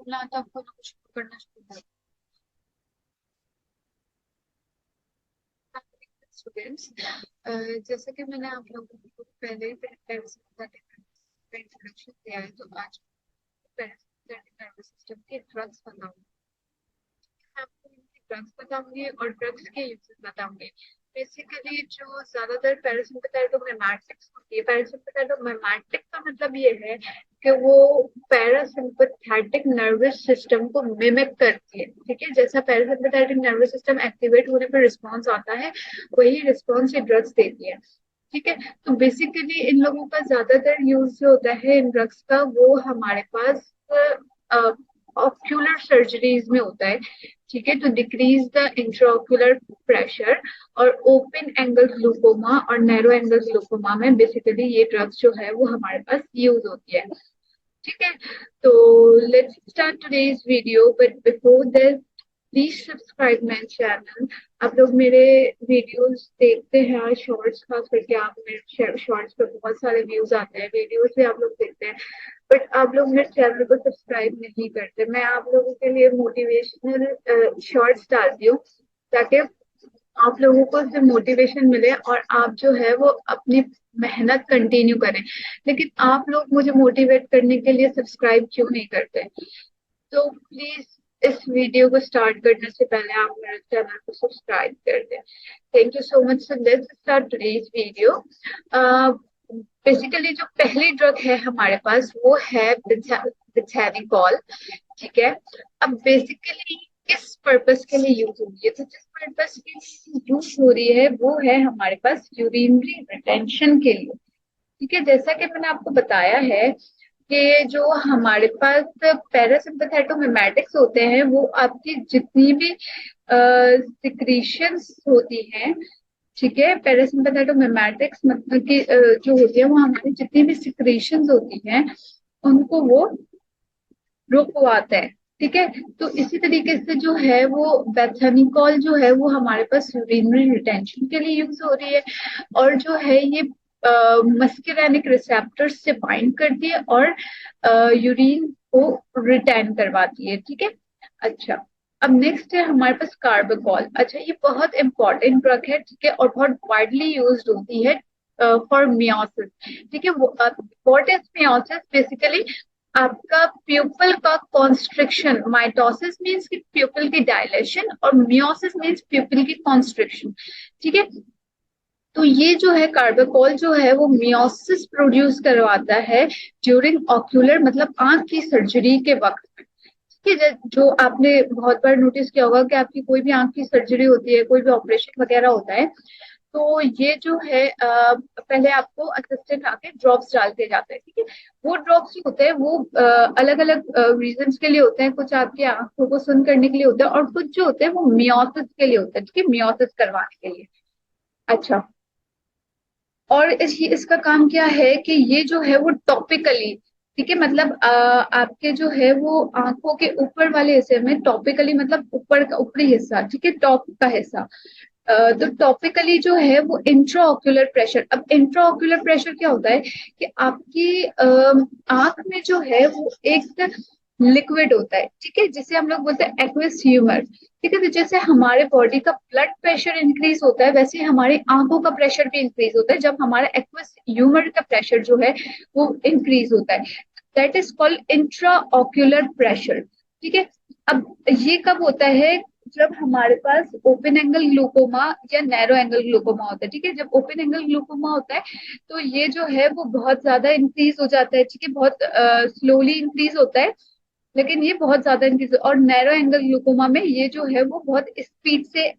बोलना आता आपको ना कुछ करना शुरू कर। स्टूडेंट्स, जैसा कि मैंने आप लोगों को पहले ही इंट्रोडक्शन दिया है, तो आज नर्वस सिस्टम के ड्रग्स बताऊंगी। मैं आपको इनके ड्रग्स बताऊंगी और ड्रग्स के यूजेस बताऊंगी। बेसिकली जो ज्यादातर पैरासिम्पथेटिक होती है, पैरासिम्पथेटिक का मतलब ये है कि वो पैरासिम्पथेटिक नर्वस सिस्टम को मिमिक करती है। ठीक है, जैसा पैरासिम्पथेटिक नर्वस सिस्टम एक्टिवेट होने पर रिस्पॉन्स आता है, वही रिस्पॉन्स ये ड्रग्स देती है। ठीक है, तो बेसिकली इन लोगों का ज्यादातर यूज जो होता है इन ड्रग्स का, वो हमारे पास ऑक्यूलर सर्जरीज में होता है। ठीक है, तो डिक्रीज द इंट्राओक्यूलर प्रेशर और ओपन एंगल ग्लूकोमा और नैरो एंगल ग्लूकोमा में बेसिकली ये ड्रग्स जो है वो हमारे पास यूज होती है। ठीक है, तो let's start today's video, but before this please subscribe my channel. आप लोग मेरे वीडियोस देखते हैं, शॉर्ट्स खास करके आप मेरे शॉर्ट्स पे बहुत सारे व्यूज आते हैं, वीडियोस भी आप लोग देखते हैं, बट आप लोग मेरे चैनल को सब्सक्राइब नहीं करते। मैं आप लोगों के लिए मोटिवेशनल शॉर्ट्स डालती हूँ ताकि आप लोगों को उससे मोटिवेशन मिले और आप जो है वो अपनी मेहनत कंटिन्यू करें। लेकिन आप लोग मुझे मोटिवेट करने के लिए सब्सक्राइब क्यों नहीं करते? तो प्लीज इस वीडियो को स्टार्ट करने से पहले आप मेरे चैनल को सब्सक्राइब कर दें। Thank you so much. So let's start today's video. Basically जो पहली ड्रग है हमारे पास वो है बिथैनिकॉल। ठीक है, अब बेसिकली किस पर्पस के लिए यूज हो रही है, तो जिस पर्पस के लिए यूज हो रही है वो है हमारे पास यूरिनरी रिटेंशन के लिए। ठीक है, जैसा कि मैंने आपको बताया है कि जो हमारे पास पैरासिम्पथेटोमिमेटिक्स होते हैं वो आपकी जितनी भी सिक्रीशंस होती हैं। ठीक है, पैरासिम्पथेटोमिमेटिक्स मतलब कि जो होती है वो हमारी जितनी भी सिक्रीशंस होती हैं उनको वो रुकवाता है। ठीक है, तो इसी तरीके से जो है वो बेथानिकॉल जो है वो हमारे पास यूरिनरी रिटेंशन के लिए यूज हो रही है, और जो है ये मस्कुलिनिक रिसेप्टर्स से बाइंड करती है और यूरिन को रिटेन करवाती है। ठीक है, अच्छा, अब नेक्स्ट है हमारे पास कार्बाकॉल। अच्छा, ये बहुत इंपॉर्टेंट ड्रग है, ठीक है, और बहुत वाइडली यूज्ड होती है फॉर मियोसिस। ठीक है, व्हाट इज मियोसिस? बेसिकली आपका प्यूपल का कॉन्स्ट्रिक्शन। माइटोसिस मीन्स कि प्यूपल की डायलेशन और मियोसिस मीन्स प्यूपल की कॉन्स्ट्रिक्शन। ठीक है, तो ये जो है कार्बाकॉल जो है वो मियोसिस प्रोड्यूस करवाता है ड्यूरिंग ऑक्यूलर, मतलब आंख की सर्जरी के वक्त में। ठीक है, जो आपने बहुत बार नोटिस किया होगा कि आपकी कोई भी आंख की सर्जरी होती है, कोई भी ऑपरेशन वगैरह होता है, तो ये जो है पहले आपको असिस्टेंट आके ड्रॉप्स डालते जाता है। ठीक है, वो ड्रॉप्स जो होते हैं वो अलग अलग रीजंस के लिए होते हैं। कुछ आपकी आंखों को सुन करने के लिए होते हैं और कुछ जो होते हैं वो मियोसिस के लिए होते हैं। ठीक है, मियोसिस करवाने के लिए। अच्छा, और इसका काम क्या है कि ये जो है वो टॉपिकली, ठीक है, मतलब आपके जो है वो आंखों के ऊपर वाले हिस्से में टॉपिकली, मतलब ऊपर का ऊपरी हिस्सा, ठीक है, टॉप का हिस्सा। तो टॉपिकली जो है वो इंट्राऑक्यूलर प्रेशर। अब इंट्राऑक्यूलर प्रेशर क्या होता है कि आपकी आंख में जो है वो एक लिक्विड होता है, ठीक है, जिसे हम लोग बोलते हैं एक्वस ह्यूमर। ठीक है, तो जैसे हमारे बॉडी का ब्लड प्रेशर इंक्रीज होता है वैसे ही हमारी आंखों का प्रेशर भी इंक्रीज होता है जब हमारा एक्वस ह्यूमर का प्रेशर जो है वो इंक्रीज होता है। That is called intra ocular pressure. ठीक है, अब ये कब होता है? जब हमारे पास ओपन एंगल ग्लूकोमा या नैरो एंगल ग्लूकोमा होता है। ठीक है, जब ओपन एंगल ग्लूकोमा होता है तो ये जो है वो बहुत ज्यादा इंक्रीज हो जाता है। ठीक है, बहुत स्लोली इंक्रीज होता है, लेकिन ये बहुत ज्यादा इंक्रीज। और नैरो एंगल ग्लूकोमा में ये जो है वो बहुत स्पीड से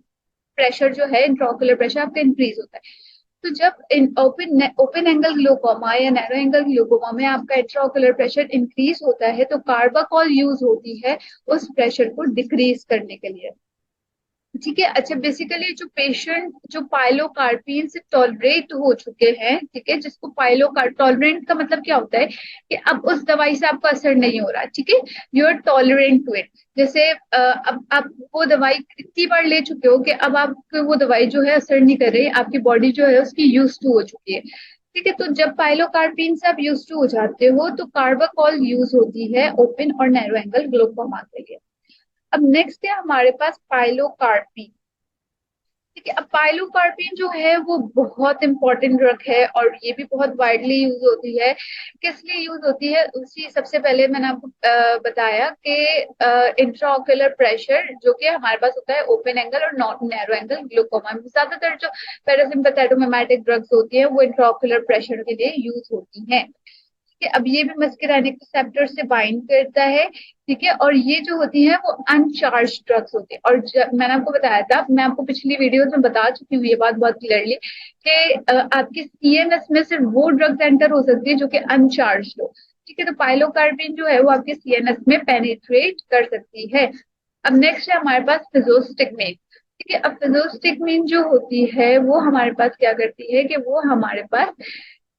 प्रेशर जो है, इंट्राओकुलर प्रेशर आपका इंक्रीज होता है। तो जब इन ओपन एंगल ग्लूकोमा या नैरो एंगल ग्लूकोमा में आपका इंट्राओकुलर प्रेशर इंक्रीज होता है तो कार्बाकॉल यूज होती है उस प्रेशर को डिक्रीज करने के लिए। ठीक है, अच्छा, बेसिकली जो पेशेंट जो पाइलोकार्पिन से टॉलरेट हो चुके हैं, ठीक है, जिसको पाइलोकार टॉलरेंट का मतलब क्या होता है कि अब उस दवाई से आपको असर नहीं हो रहा। ठीक है, you are tolerant to it. जैसे अब आप वो दवाई इतनी बार ले चुके हो कि अब आपको वो दवाई जो है असर नहीं कर रही, आपकी बॉडी जो है उसकी यूज टू हो चुकी है। ठीक है, तो जब पाइलोकार्पिन से आप यूज टू हो जाते हो तो कार्बाकॉल यूज होती है ओपन और नैरो एंगल ग्लोकोमा के लिए। अब नेक्स्ट है हमारे पास पाइलोकार्पिन। ठीक है, अब पाइलोकार्पिन जो है वो बहुत इंपॉर्टेंट ड्रग है और ये भी बहुत वाइडली यूज होती है। किस लिए यूज होती है, उसी सबसे पहले मैंने आपको बताया कि इंट्राओक्यूलर प्रेशर जो कि हमारे पास होता है ओपन एंगल और नॉन नैरो एंगल ग्लूकोमा में, ज्यादातर जो पैरासिम्पथेटोमिमेटिक ड्रग्स होती है वो इंट्राओक्यूलर प्रेशर के लिए यूज होती हैं। ठीक है, अब ये भी मस्कुरानिक रिसेप्टर से बाइंड करता है। ठीक है, और ये जो होती है वो अनचार्ज ड्रग्स होती है। और मैंने आपको बताया था, मैं आपको पिछली वीडियोस में बता चुकी हूँ ये बात बहुत क्लियरली कि आपके सीएनएस में सिर्फ वो ड्रग्स एंटर हो सकती है जो कि अनचार्ज हो। ठीक है, तो पाइलोकार्बिन जो है वो आपके सीएनएस में पेनिट्रेट कर सकती है। अब नेक्स्ट है हमारे पास फिजोस्टिगमेन। ठीक है, अब फिजोस्टिगमेन जो होती है वो हमारे पास क्या करती है कि वो हमारे पास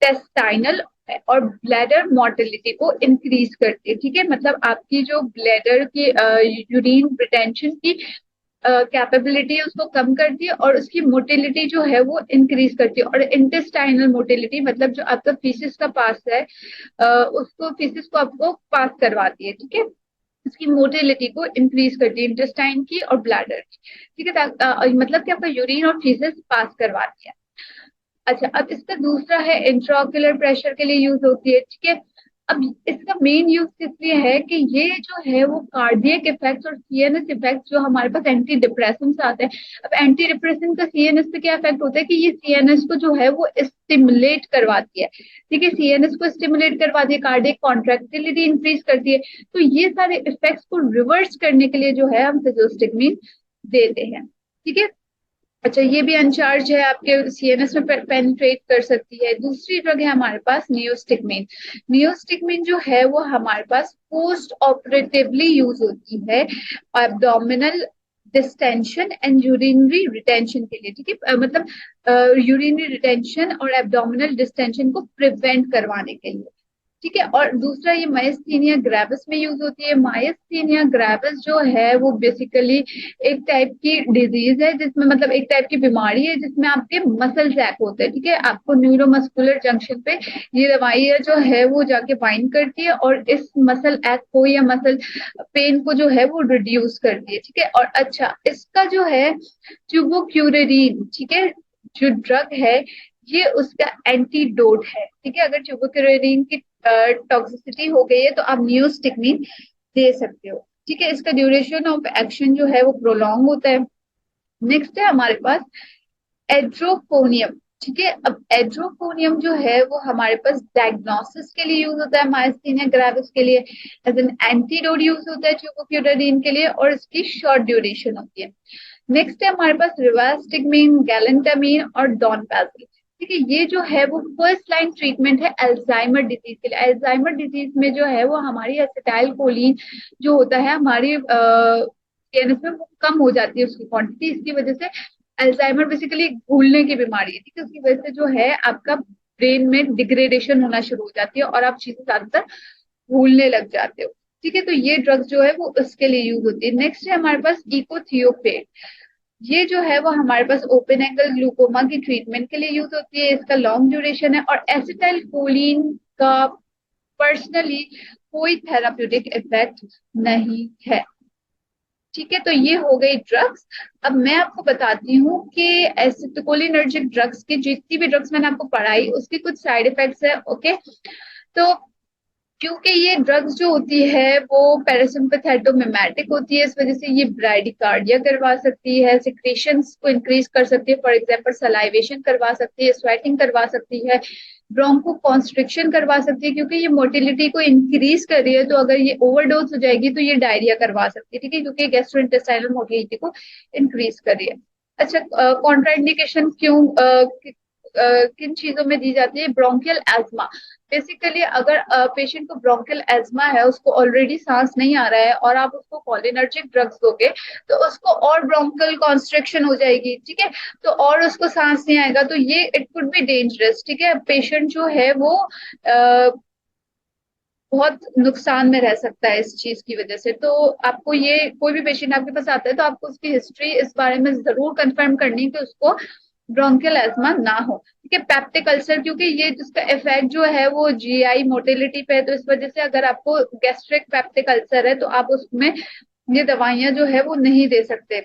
टेस्टाइनल और ब्लैडर मोटिलिटी को इंक्रीज करती है। ठीक है, मतलब आपकी जो ब्लैडर की यूरिन रिटेंशन की कैपेबिलिटी है उसको कम करती है और उसकी मोटिलिटी जो है वो इंक्रीज करती है। और इंटेस्टाइनल मोटिलिटी मतलब जो आपका फीसिस का पास है उसको फीसिस को आपको पास करवाती है। ठीक है, उसकी मोटिलिटी को इंक्रीज करती है इंटेस्टाइन की और ब्लैडर की। ठीक है, मतलब कि आपका यूरिन और फीसिस पास करवाती है। अच्छा, अब इसका दूसरा है इंट्राओक्यूलर प्रेशर के लिए यूज होती है। ठीक है, अब इसका मेन यूज किस लिए है कि ये जो है वो कार्डियक इफेक्ट्स और सीएनएस इफेक्ट्स जो हमारे पास एंटी डिप्रेसेंट्स आते हैं। अब एंटी डिप्रेसेंट का सीएनएस पे क्या इफेक्ट होता है कि ये सीएनएस को जो है वो स्टिमुलेट करवाती है। ठीक है, सीएनएस को स्टिमुलेट करवाती है, कार्डियक कॉन्ट्रैक्टिलिटी इंक्रीज करती है। तो ये सारे इफेक्ट्स को रिवर्स करने के लिए जो है हम फिजोस्टिगमिन देते हैं। ठीक है, अच्छा, ये भी अनचार्ज है, आपके सीएनएस में पेनिट्रेट कर सकती है। दूसरी ड्रग है हमारे पास नियोस्टिगमिन। नियोस्टिगमिन जो है वो हमारे पास पोस्ट ऑपरेटिवली यूज होती है abdominal distension and urinary retention के लिए। ठीक है, मतलब यूरिनरी रिटेंशन और एब्डोमिनल डिस्टेंशन को प्रिवेंट करवाने के लिए। ठीक है, और दूसरा ये माइस्थीनिया ग्रेविस में यूज होती है। माइस्थीनिया ग्रेविस जो है वो बेसिकली एक टाइप की डिजीज है जिसमें मतलब एक टाइप की बीमारी है जिसमें आपके मसल जैक होते हैं। ठीक है, आपको न्यूरोमस्कुलर जंक्शन पे ये दवाई जो है वो जाके बाइंड करती है और इस मसल एक्ट को या मसल पेन को जो है वो रिड्यूस करती है। ठीक है, और अच्छा, इसका जो है ट्यूबोक्यूरेरिन, ठीक है, जो ड्रग है ये उसका एंटीडोट है। ठीक है, अगर ट्यूबोक्यूरेरिन की टॉक्सिसिटी हो गई है तो आप नियोस्टिगमिन दे सकते हो। ठीक है, इसका ड्यूरेशन ऑफ एक्शन जो है वो प्रोलॉन्ग होता है। नेक्स्ट है हमारे पास एड्रोफोनियम। ठीक है, अब एड्रोफोनियम जो है वो हमारे पास डायग्नोसिस के लिए यूज होता है माइस्थीनिया ग्रेविस के लिए, एज एन एंटीडोट यूज होता है ट्यूबोक्यूरेरिन के लिए और इसकी शॉर्ट ड्यूरेशन होती है। नेक्स्ट है हमारे पास रिवास्टिगमिन, गैलेंटामिन और डॉनपेजिल। ठीक है, ये जो है वो फर्स्ट लाइन ट्रीटमेंट है अल्जाइमर डिजीज के लिए। अल्जाइमर डिजीज में जो है वो हमारी एसिटाइल कोलिन जो होता है हमारी CNS में वो कम हो जाती है उसकी क्वांटिटी। इसकी वजह से अल्जाइमर बेसिकली भूलने की बीमारी है। ठीक है, उसकी वजह से जो है आपका ब्रेन में डिग्रेडेशन होना शुरू हो जाती है और आप चीजें ज्यादातर भूलने लग जाते हो। ठीक है, तो ये ड्रग्स जो है वो उसके लिए यूज होती है। नेक्स्ट है हमारे पास इकोथियोपेट। ये जो है वो हमारे पास ओपन एंगल ग्लूकोमा की ट्रीटमेंट के लिए यूज होती है। इसका लॉन्ग ड्यूरेशन है और एसिटाइल कोलिन का पर्सनली कोई थेराप्यूटिक इफेक्ट नहीं है। ठीक है, तो ये हो गई ड्रग्स। अब मैं आपको बताती हूँ कि एसिटिकोलिनर्जिक ड्रग्स की जितनी भी ड्रग्स मैंने आपको पढ़ाई उसके कुछ साइड इफेक्ट्स है। ओके, तो क्योंकि ये ड्रग्स जो होती है वो पैरासिम्पथेटोमिमेटिक होती है, इस वजह से ये ब्राइडिकार्डिया करवा सकती है, सिक्रेशंस को इंक्रीज कर सकती है, फॉर एग्जांपल सलाइवेशन करवा सकती है, स्वेटिंग करवा सकती है, ब्रोंको कॉन्स्ट्रिक्शन करवा सकती है क्योंकि ये मोटिलिटी को इंक्रीज कर रही है। तो अगर ये ओवरडोज हो जाएगी तो ये डायरिया करवा सकती है। ठीक है, क्योंकि गैस्ट्रोइंटेस्टाइनल मोटिलिटी को इंक्रीज कर रही है। अच्छा, कॉन्ट्राइंडिकेशन क्यों किन चीजों में दी जाती है, ब्रोंकियल एज्मा। बेसिकली अगर पेशेंट को ब्रोंकियल एज्मा है, उसको ऑलरेडी सांस नहीं आ रहा है और आप उसको कॉलिनर्जिक ड्रग्स दोगे तो उसको और ब्रोंकियल कॉन्स्ट्रिक्शन हो जाएगी। ठीक है, तो और उसको सांस नहीं आएगा, तो ये इट कुड बी डेंजरस। ठीक है, पेशेंट जो है वो बहुत नुकसान में रह सकता है इस चीज की वजह से। तो आपको ये कोई भी पेशेंट आपके पास आता है तो आपको उसकी हिस्ट्री इस बारे में जरूर कंफर्म करनी है कि उसको ब्रोंकियल एस्मा ना हो। ठीक है, पेप्टिक अल्सर, क्योंकि ये जिसका इफेक्ट जो है वो जीआई मोटिलिटी पे है, तो इस वजह से अगर आपको गैस्ट्रिक पेप्टिक अल्सर है तो आप उसमें ये दवाइयां जो है वो नहीं दे सकते।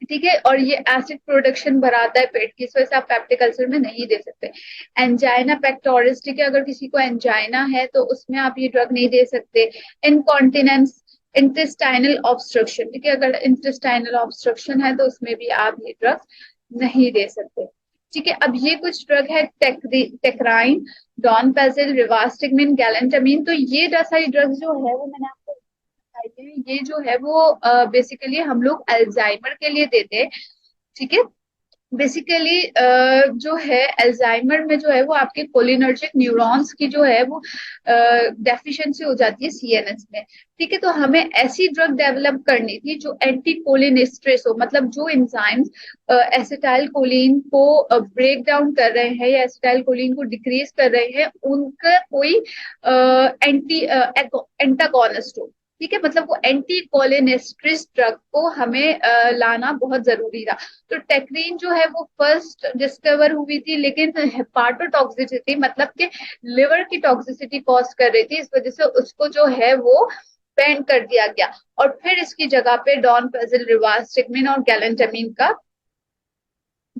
ठीक है, और ये एसिड प्रोडक्शन बढ़ाता है पेट की, इस वजह से आप पेप्टिक अल्सर में नहीं दे सकते। एंजाइना पेक्टोरिस, ठीक है, अगर किसी को एंजाइना है तो उसमें आप ये ड्रग नहीं दे सकते। इनकॉन्टिनेंस, इंटेस्टाइनल ऑब्स्ट्रक्शन, ठीक है, अगर इंटेस्टाइनल ऑब्स्ट्रक्शन है तो उसमें भी आप ये ड्रग नहीं दे सकते। ठीक है, अब ये कुछ ड्रग है, टेक्राइन, डॉनपेसिल, रिवास्टिगमिन, गैलेंटामिन। तो ये सारी ड्रग्स जो है वो मैंने आपको बताई है, ये जो है वो बेसिकली हम लोग अल्जाइमर के लिए देते हैं। ठीक है, बेसिकली जो है अल्जाइमर में जो है वो आपके कोलिनर्जिक न्यूरॉन्स की जो है वो डेफिशिएंसी हो जाती है सीएनएस में। ठीक है, तो हमें ऐसी ड्रग डेवलप करनी थी जो एंटी कोलिनेस्ट्रेस हो, मतलब जो एंजाइम्स एसिटाइल कोलिन को ब्रेक डाउन कर रहे हैं या एसिटाइल कोलिन को डिक्रीज कर रहे हैं, उनका कोई एंटी एंटागोनिस्ट हो। ठीक है, मतलब वो एंटी कोलिनेस्ट्रेस ड्रग को हमें लाना बहुत जरूरी था। तो टेक्रीन जो है वो फर्स्ट डिस्कवर हुई थी, लेकिन हेपाटोटॉक्सिसिटी, मतलब कि लिवर की टॉक्सिसिटी कॉज कर रही थी, इस वजह से उसको जो है वो बैन कर दिया गया। और फिर इसकी जगह पे डॉनपेजिल, रिवास्टिगमिन और गैलेंटामिन का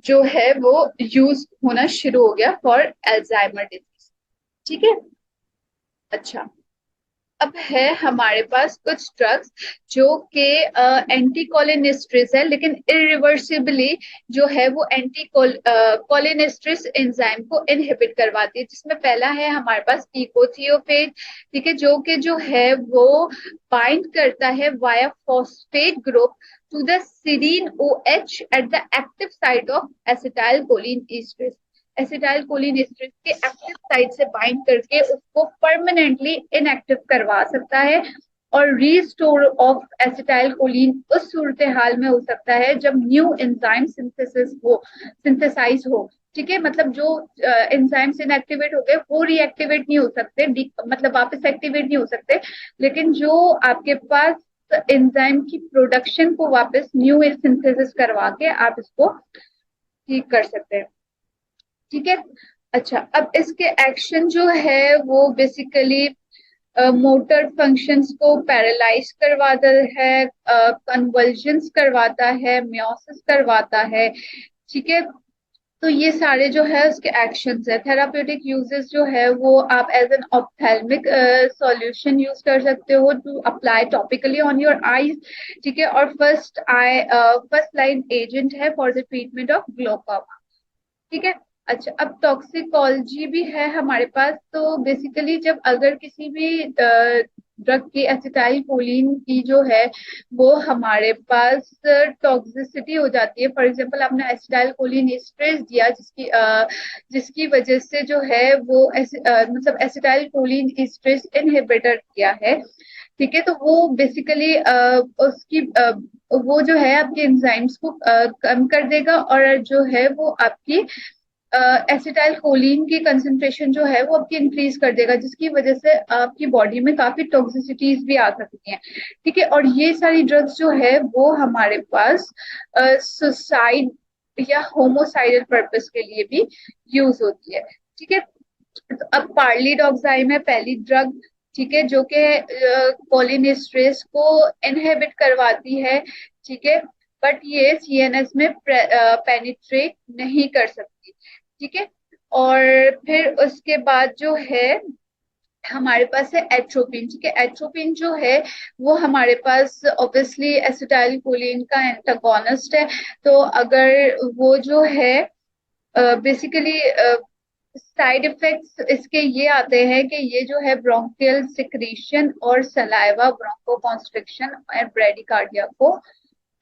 जो है वो यूज होना शुरू हो गया फॉर एल्जाइमर डिजीज। ठीक है, अच्छा, अब है हमारे पास कुछ ड्रग्स जो कि एंटी कोलिनेस्ट्रेस है, लेकिन इरिवर्सिबली जो है वो एंटी कोलिनेस्ट्रेस एंजाइम को इनहिबिट करवाती है, जिसमें पहला है हमारे पास इकोथियोफेज। ठीक है, जो कि जो है वो बाइंड करता है via phosphate group to the serine OH at the active site of acetylcholine esterase. Acetylcholine esterase के एक्टिव साइट से बाइंड करके उसको परमानेंटली इनएक्टिव करवा सकता है। और रीस्टोर ऑफ एसिटाइल कोलिन उस सूरत हाल में हो सकता है जब न्यू एंजाइम सिंथेसाइज हो। ठीक है, मतलब जो एंजाइम्स इनएक्टिवेट हो गए वो रीएक्टिवेट नहीं हो सकते, मतलब वापस एक्टिवेट नहीं हो सकते, लेकिन जो आपके पास एंजाइम की प्रोडक्शन को वापस न्यू सिंथेसिस करवा के आप इसको ठीक कर सकते हैं। ठीक है, अच्छा, अब इसके एक्शन जो है वो बेसिकली मोटर फंक्शंस को पैरालाइज करवाता है, कन्वल्जन्स करवाता है, मियोसिस करवाता है। ठीक है, तो ये सारे जो है उसके एक्शंस है। थेराप्यूटिक यूजेस जो है वो आप as an ophthalmic solution use कर सकते हो to apply topically on your eyes. ठीक है, और फर्स्ट लाइन एजेंट है for the treatment of glaucoma. ठीक है, अच्छा, अब टॉक्सिकोलॉजी भी है हमारे पास। तो बेसिकली जब अगर किसी भी ड्रग की एसिटाइल कोलिन की जो है वो हमारे पास टॉक्सिसिटी हो जाती है, फॉर एग्जांपल आपने एसिटाइल कोलिन स्ट्रेस दिया जिसकी वजह से जो है वो मतलब एसिटाइल कोलिन स्ट्रेस इनहिबिटर दिया है। ठीक है, तो वो बेसिकली उसकी वो जो है आपके एंजाइम्स को कम कर देगा, और जो है वो आपकी एसिटाइल कोलिन की कंसंट्रेशन जो है वो आपकी इंक्रीज कर देगा, जिसकी वजह से आपकी बॉडी में काफी टॉक्सिसिटीज भी आ सकती हैं। ठीक है, और ये सारी ड्रग्स जो है वो हमारे पास सुसाइड या होमोसाइडल पर्पस के लिए भी यूज होती है। ठीक है, तो अब पार्लीडॉक्साइम है पहली ड्रग। ठीक है, जो कि कोलिनेस्ट्रेस को इनहेबिट करवाती है। ठीक है, बट ये सीएनएस में पेनिट्रेट नहीं कर सकती। ठीक है, और फिर उसके बाद जो है हमारे पास है एट्रोपिन। ठीक है, एट्रोपिन जो है वो हमारे पास ऑब्वियसली एसिटाइल कोलिन का एंटागोनिस्ट है। तो अगर वो जो है बेसिकली साइड इफेक्ट्स इसके ये आते हैं कि ये जो है ब्रोंकियल सिक्रीशन और सलाइवा ब्रोंको कॉन्स्ट्रिक्शन और ब्रेडिकार्डिया को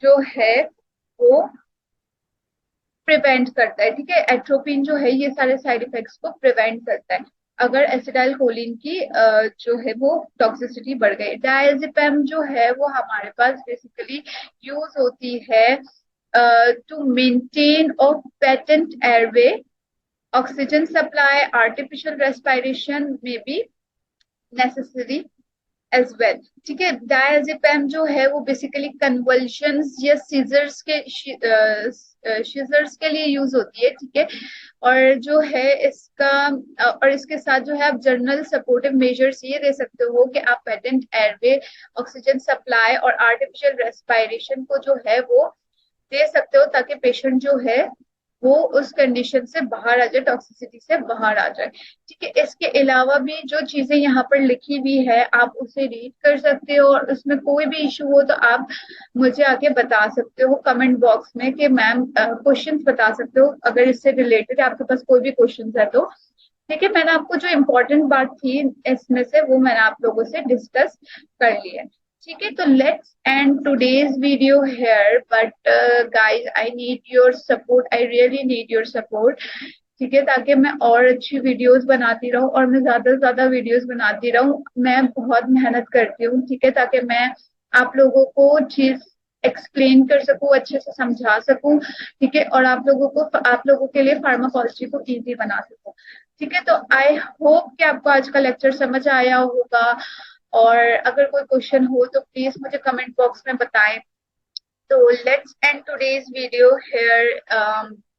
जो है वो प्रिवेंट करता है। ठीक है, एट्रोपिन जो है ये सारे साइड इफेक्ट्स को प्रिवेंट करता है अगर एसिटाइल कोलिन की जो है वो टॉक्सिसिटी बढ़ गई। डायजेपम जो है वो हमारे पास बेसिकली यूज होती है to maintain of patent airway, oxygen supply, artificial respiration में भी नेसेसरी एज वेल। ठीक है, डायजेपम जो है वो बेसिकली कन्वल्शंस या सीजर्स के लिए यूज होती है। ठीक है, और जो है इसका और इसके साथ जो है आप जनरल सपोर्टिव मेजर्स ये दे सकते हो कि आप पेटेंट एयरवे, ऑक्सीजन सप्लाई और आर्टिफिशियल रेस्पिरेशन को जो है वो दे सकते हो, ताकि पेशेंट जो है वो उस कंडीशन से बाहर आ जाए, टॉक्सिसिटी से बाहर आ जाए। ठीक है, इसके अलावा भी जो चीजें यहाँ पर लिखी हुई है आप उसे रीड कर सकते हो, और उसमें कोई भी इशू हो तो आप मुझे आके बता सकते हो कमेंट बॉक्स में कि मैम क्वेश्चंस बता सकते हो अगर इससे रिलेटेड आपके पास कोई भी क्वेश्चंस है तो। ठीक है, मैंने आपको जो इम्पोर्टेंट बात थी इसमें से वो मैंने आप लोगों से डिस्कस कर लिया है। ठीक है, तो let's end today's video hair, but guys I need your support, I really need your support. ठीक है, ताकि मैं और अच्छी वीडियोस बनाती रहूं और मैं ज्यादा से ज्यादा वीडियोस बनाती रहूं। मैं बहुत मेहनत करती हूँ, ठीक है, ताकि मैं आप लोगों को चीज एक्सप्लेन कर सकूं, अच्छे से समझा सकूं। ठीक है, और आप लोगों के लिए फार्माकोलॉजी को इजी बना सकूं। ठीक है, तो आई होप कि आपको आज का लेक्चर समझ आया होगा, और अगर कोई क्वेश्चन हो तो प्लीज मुझे कमेंट बॉक्स में बताएं। तो let's end today's video hair.